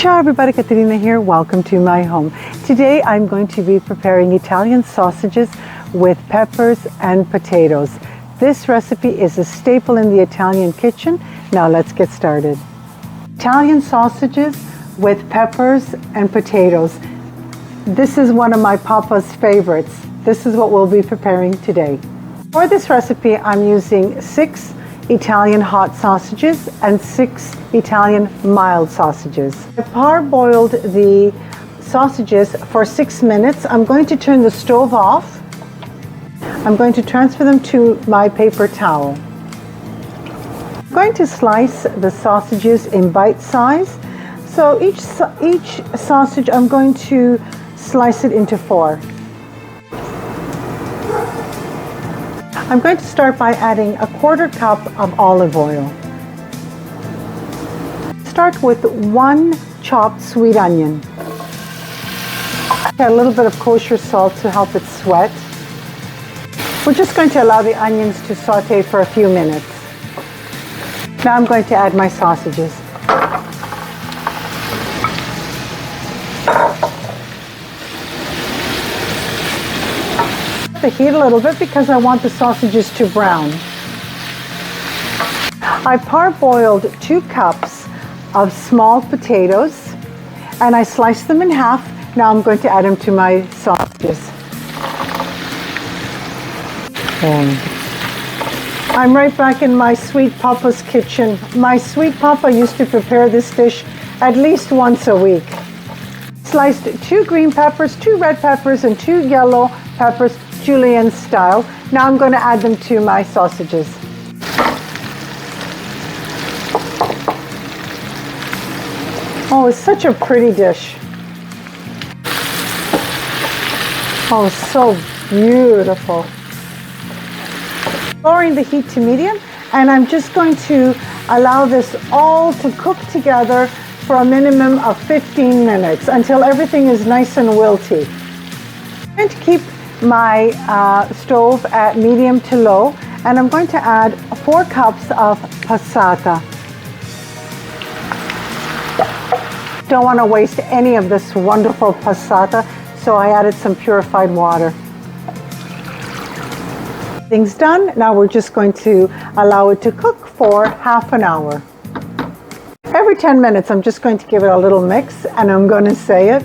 Ciao everybody, Caterina here. Welcome to my home. Today I'm going to be preparing Italian sausages with peppers and potatoes. This recipe is a staple in the Italian kitchen. Now let's get started. Italian sausages with peppers and potatoes. This is one of my papa's favorites. This is what we'll be preparing today. For this recipe I'm using 6 Italian hot sausages and 6 Italian mild sausages. I parboiled the sausages for 6 minutes. I'm going to turn the stove off. I'm going to transfer them to my paper towel. I'm going to slice the sausages in bite size. So each sausage I'm going to slice it into 4. I'm going to start by adding a 1/4 cup of olive oil. Start with 1 chopped sweet onion. Add a little bit of kosher salt to help it sweat. We're just going to allow the onions to saute for a few minutes. Now I'm going to add my sausages. The heat a little bit because I want the sausages to brown. I parboiled 2 cups of small potatoes and I sliced them in half. Now I'm going to add them to my sausages. I'm right back in my sweet papa's kitchen. My sweet papa used to prepare this dish at least once a week. Sliced 2 green peppers, 2 red peppers, and 2 yellow peppers, Julienne style. Now I'm going to add them to my sausages. Oh, it's such a pretty dish. Oh, so beautiful. Lowering the heat to medium, and I'm just going to allow this all to cook together for a minimum of 15 minutes until everything is nice and wilty. I'm going to keep my stove at medium to low, and I'm going to add 4 cups of passata. Don't want to waste any of this wonderful passata, so I added some purified water. Things done. Now we're just going to allow it to cook for half an hour. Every 10 minutes I'm just going to give it a little mix, and I'm going to say it,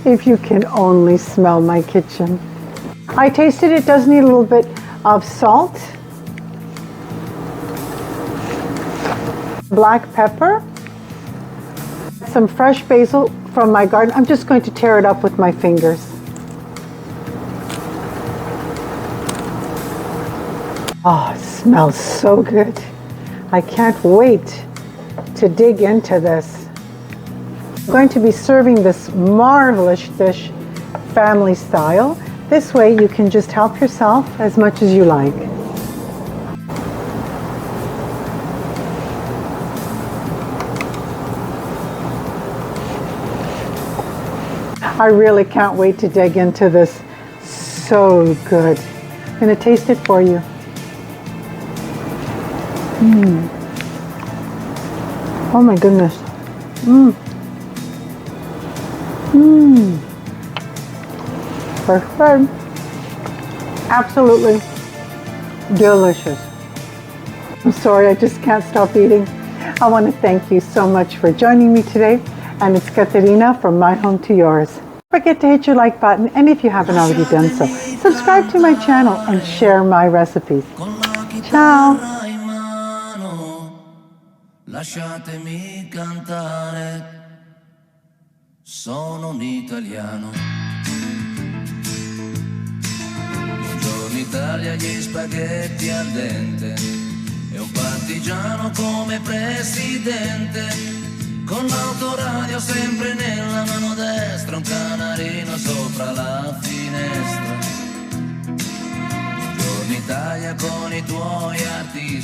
if you can only smell my kitchen. I tasted it does need a little bit of salt, black pepper, some fresh basil from my garden. I'm just going to tear it up with my fingers. Oh, it smells so good. I can't wait to dig into this. I'm going to be serving this marvelous dish family style. This way you can just help yourself as much as you like. I really can't wait to dig into this. So good. I'm going to taste it for you. Oh my goodness. Perfect. Absolutely delicious. I'm sorry, I just can't stop eating. I want to thank you so much for joining me today, and it's Caterina from my home to yours. Don't forget to hit your like button, and if you haven't already done so, subscribe to my channel and share my recipes. Ciao! Lasciatemi cantare, sono un italiano. Buongiorno Italia, gli spaghetti al dente e un partigiano come presidente, con l'autoradio sempre nella mano destra, un canarino sopra la finestra. Buongiorno Italia con i tuoi artisti.